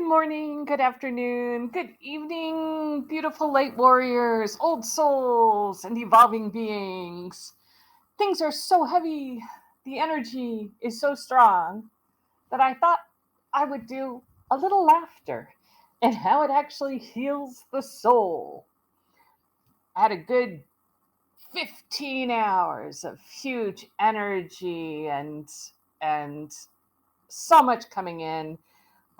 morning, good afternoon, good evening, beautiful light warriors, old souls, and evolving beings. Things are so heavy, the energy is so strong that I thought I would do a little laughter and how it actually heals the soul. I had a good 15 hours of huge energy and so much coming in.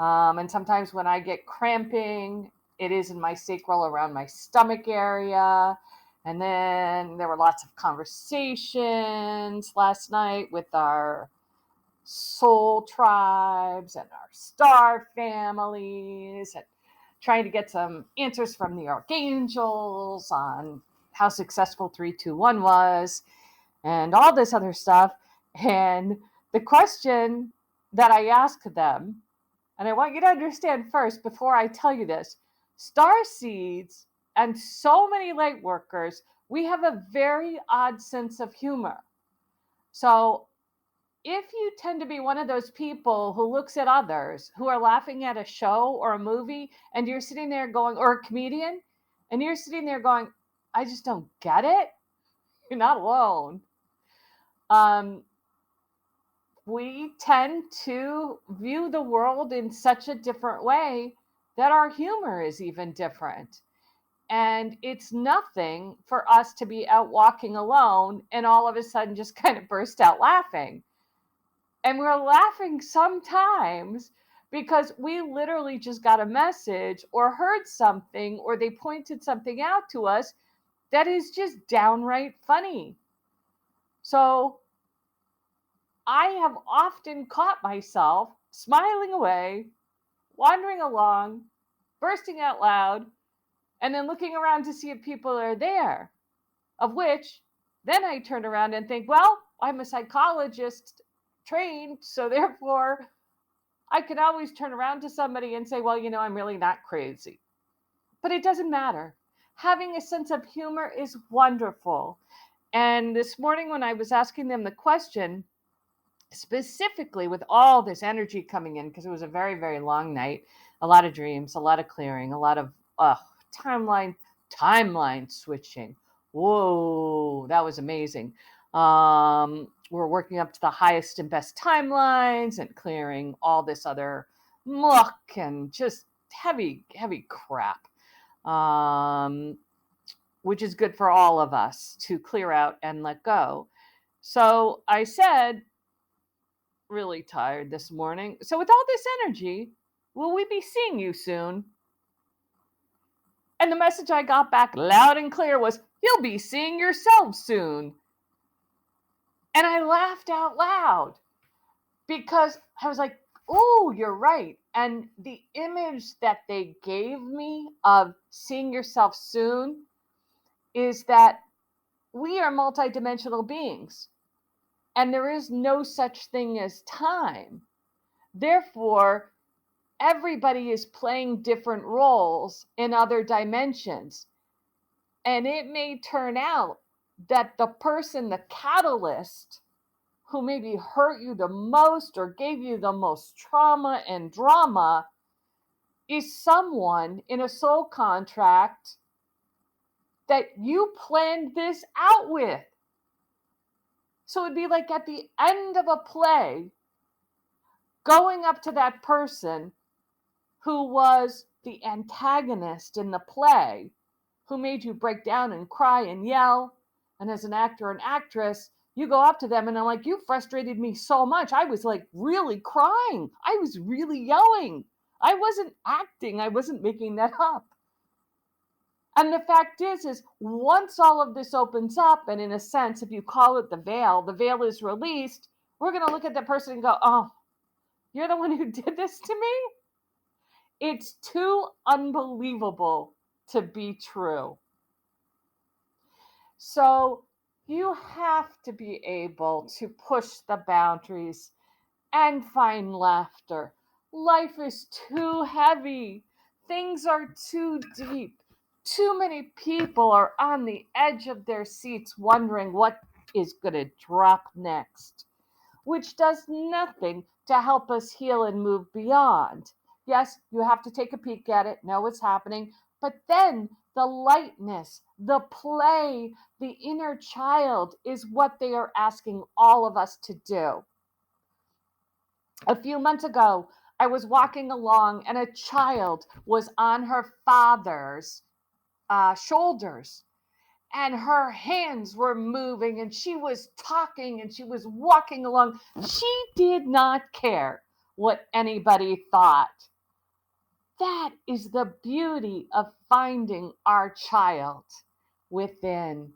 And sometimes when I get cramping, it is in my sacral around my stomach area. And then there were lots of conversations last night with our soul tribes and our star families, and trying to get some answers from the archangels on how successful 321 was and all this other stuff. And the question that I asked them, and I want you to understand first, before I tell you this, Starseeds and so many light workers, we have a very odd sense of humor. So if you tend to be one of those people who looks at others who are laughing at a show or a movie, and you're sitting there going, or a comedian, and you're sitting there going, I just don't get it, you're not alone. We tend to view the world in such a different way that our humor is even different. And it's nothing for us to be out walking alone and all of a sudden just kind of burst out laughing. And we're laughing sometimes because we literally just got a message or heard something or they pointed something out to us that is just downright funny. So I have often caught myself smiling away, wandering along, bursting out loud, and then looking around to see if people are there. Of which, then I turn around and think, well, I'm a psychologist trained, so therefore I can always turn around to somebody and say, well, I'm really not crazy. But it doesn't matter. Having a sense of humor is wonderful. And this morning, when I was asking them the question, specifically with all this energy coming in, because it was a very, very long night, a lot of dreams, a lot of clearing, a lot of timeline switching. Whoa, that was amazing. We're working up to the highest and best timelines and clearing all this other muck and just heavy, heavy crap, which is good for all of us to clear out and let go. So I said, really tired this morning. So with all this energy, will we be seeing you soon? And the message I got back loud and clear was, you'll be seeing yourself soon. And I laughed out loud because I was like, oh, you're right. And the image that they gave me of seeing yourself soon is that we are multidimensional beings. And there is no such thing as time. Therefore, everybody is playing different roles in other dimensions. And it may turn out that the person, the catalyst, who maybe hurt you the most or gave you the most trauma and drama is someone in a soul contract that you planned this out with. So it'd be like at the end of a play, going up to that person who was the antagonist in the play, who made you break down and cry and yell. And as an actor and actress, you go up to them and I'm like, you frustrated me so much. I was like really crying. I was really yelling. I wasn't acting. I wasn't making that up. And the fact is once all of this opens up, and in a sense, if you call it the veil is released, we're going to look at the person and go, oh, you're the one who did this to me? It's too unbelievable to be true. So you have to be able to push the boundaries and find laughter. Life is too heavy. Things are too deep. Too many people are on the edge of their seats wondering what is going to drop next, which does nothing to help us heal and move beyond. Yes, you have to take a peek at it, know what's happening. But then the lightness, the play, the inner child is what they are asking all of us to do. A few months ago, I was walking along and a child was on her father's shoulders, and her hands were moving and she was talking and she was walking along. She did not care what anybody thought. That is the beauty of finding our child within.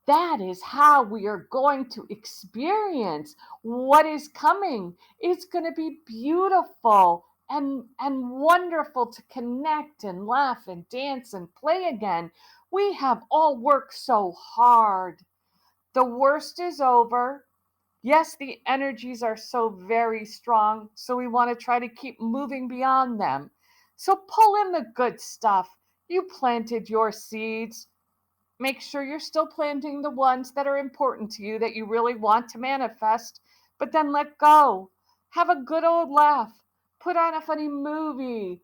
That is how we are going to experience what is coming. It's going to be beautiful and wonderful to connect and laugh and dance and play again. We have all worked so hard. The worst is over. Yes, the energies are so very strong, so we want to try to keep moving beyond them. So pull in the good stuff. You planted your seeds. Make sure you're still planting the ones that are important to you, that you really want to manifest, but then let go. Have a good old laugh. Put on a funny movie.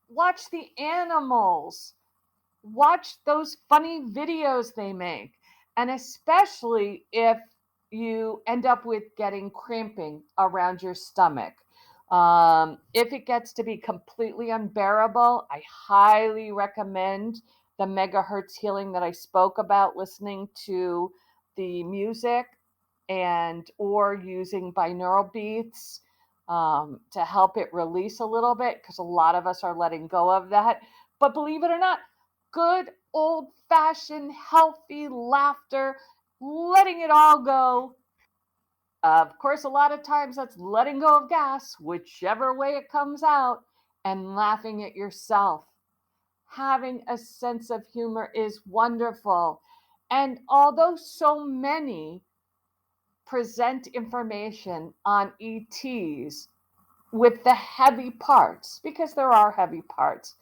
Watch the animals. Watch those funny videos they make. And especially if you end up with getting cramping around your stomach. If it gets to be completely unbearable, I highly recommend the megahertz healing that I spoke about, listening to the music and or using binaural beats to help it release a little bit, because a lot of us are letting go of that. But believe it or not, good old-fashioned healthy laughter, letting it all go. Of course, a lot of times that's letting go of gas, whichever way it comes out, and laughing at yourself. Having a sense of humor is wonderful. And although so many present information on ETs with the heavy parts, because there are heavy parts,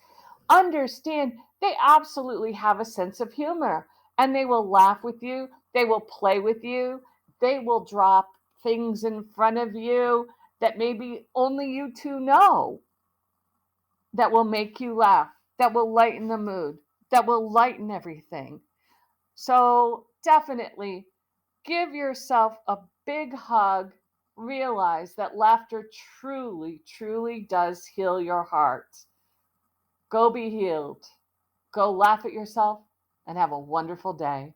understand they absolutely have a sense of humor, and they will laugh with you, they will play with you, they will drop things in front of you that maybe only you two know, that will make you laugh, that will lighten the mood, that will lighten everything. So definitely give yourself a big hug. Realize that laughter truly, truly does heal your heart. Go be healed. Go laugh at yourself and have a wonderful day.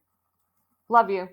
Love you.